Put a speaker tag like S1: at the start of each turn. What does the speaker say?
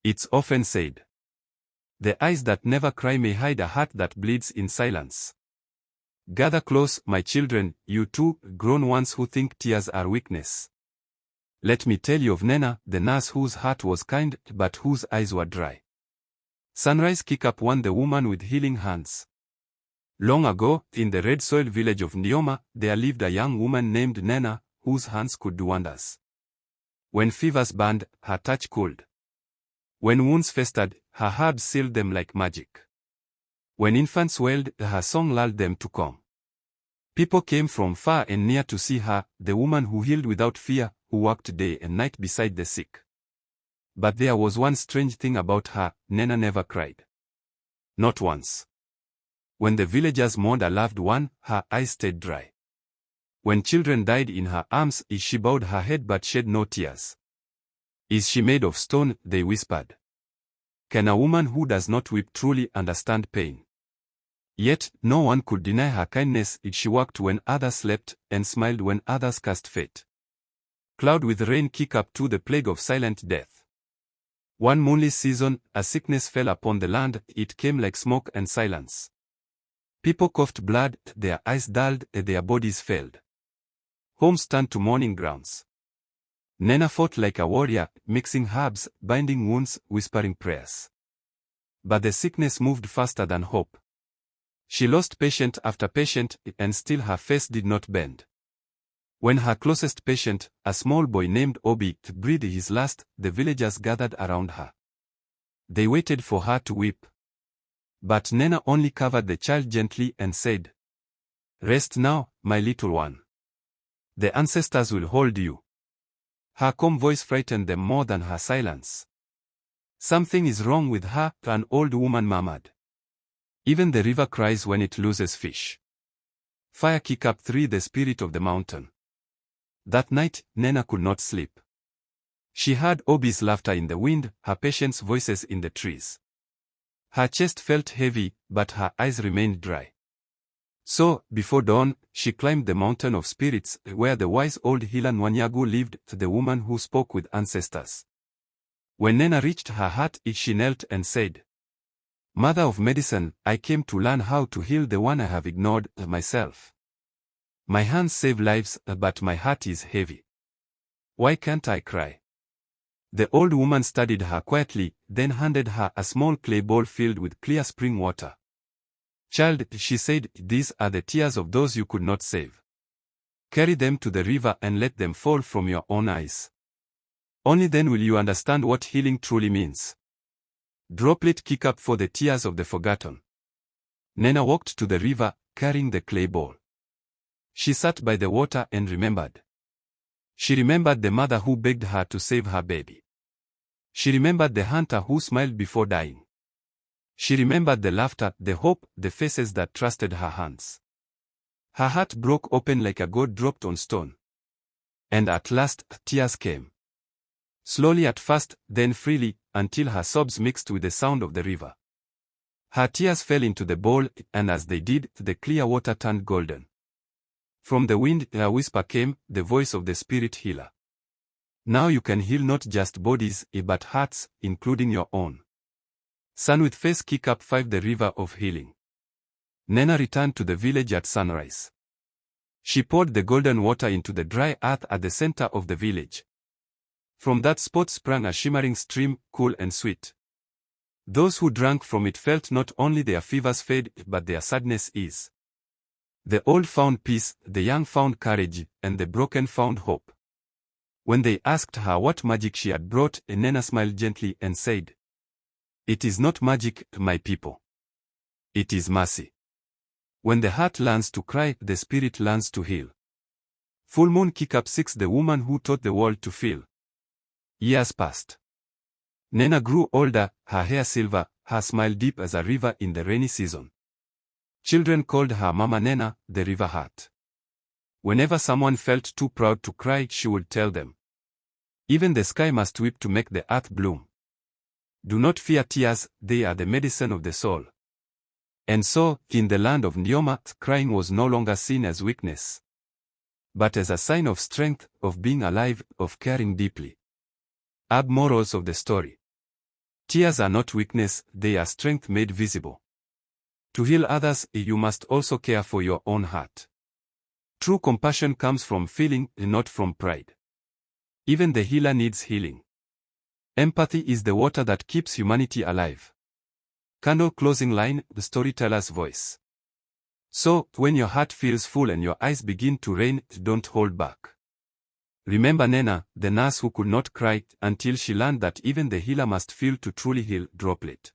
S1: It's often said, the eyes that never cry may hide a heart that bleeds in silence. Gather close, my children, you too, grown ones who think tears are weakness. Let me tell you of Nena, the nurse whose heart was kind but whose eyes were dry. Sunrise Kickup won the woman with healing hands. Long ago, in the red soil village of Ndioma, there lived a young woman named Nena, whose hands could do wonders. When fevers burned, her touch cooled. When wounds festered, her herbs sealed them like magic. When infants wailed, her song lulled them to calm. People came from far and near to see her, the woman who healed without fear, who walked day and night beside the sick. But there was one strange thing about her: Nena never cried. Not once. When the villagers mourned a loved one, her eyes stayed dry. When children died in her arms, she bowed her head but shed no tears. Is she made of stone? They whispered. Can a woman who does not weep truly understand pain? Yet, no one could deny her kindness. She worked when others slept, and smiled when others cursed fate. Cloud with rain kick up to the plague of silent death. One moonless season, a sickness fell upon the land. It came like smoke and silence. People coughed blood, their eyes dulled, their bodies failed. Homes turned to mourning grounds. Nena fought like a warrior, mixing herbs, binding wounds, whispering prayers. But the sickness moved faster than hope. She lost patient after patient, and still her face did not bend. When her closest patient, a small boy named Obi, breathed his last, the villagers gathered around her. They waited for her to weep. But Nena only covered the child gently and said, "Rest now, my little one. The ancestors will hold you." Her calm voice frightened them more than her silence. "Something is wrong with her," an old woman murmured. "Even the river cries when it loses fish." Fire kick up through the spirit of the mountain. That night, Nena could not sleep. She heard Obi's laughter in the wind, her patient's voices in the trees. Her chest felt heavy, but her eyes remained dry. So, before dawn, she climbed the mountain of spirits, where the wise old healer Nwanyagu lived, the woman who spoke with ancestors. When Nena reached her hut, she knelt and said, "Mother of medicine, I came to learn how to heal the one I have ignored, myself. My hands save lives, but my heart is heavy. Why can't I cry?" The old woman studied her quietly, then handed her a small clay bowl filled with clear spring water. "Child," she said, "these are the tears of those you could not save. Carry them to the river and let them fall from your own eyes. Only then will you understand what healing truly means." Droplet kick up for the tears of the forgotten. Nena walked to the river, carrying the clay bowl. She sat by the water and remembered. She remembered the mother who begged her to save her baby. She remembered the hunter who smiled before dying. She remembered the laughter, the hope, the faces that trusted her hands. Her heart broke open like a gold dropped on stone. And at last, tears came. Slowly at first, then freely, until her sobs mixed with the sound of the river. Her tears fell into the bowl, and as they did, the clear water turned golden. From the wind, a whisper came, the voice of the spirit healer. "Now you can heal not just bodies, but hearts, including your own." Sun with face kick up 5 the river of healing. Nena returned to the village at sunrise. She poured the golden water into the dry earth at the center of the village. From that spot sprang a shimmering stream, cool and sweet. Those who drank from it felt not only their fevers fade, but their sadness ease. The old found peace, the young found courage, and the broken found hope. When they asked her what magic she had brought, Nena smiled gently and said, "It is not magic, my people. It is mercy. When the heart learns to cry, the spirit learns to heal." Full moon kick up 6 the woman who taught the world to feel. Years passed. Nena grew older, her hair silver, her smile deep as a river in the rainy season. Children called her Mama Nena, the river heart. Whenever someone felt too proud to cry, she would tell them, "Even the sky must weep to make the earth bloom. Do not fear tears, they are the medicine of the soul." And so, in the land of Ndioma, crying was no longer seen as weakness, but as a sign of strength, of being alive, of caring deeply. Morals of the story. Tears are not weakness, they are strength made visible. To heal others, you must also care for your own heart. True compassion comes from feeling, not from pride. Even the healer needs healing. Empathy is the water that keeps humanity alive. Candle closing line, the storyteller's voice. So, when your heart feels full and your eyes begin to rain, don't hold back. Remember Nena, the nurse who could not cry until she learned that even the healer must feel to truly heal. Droplet.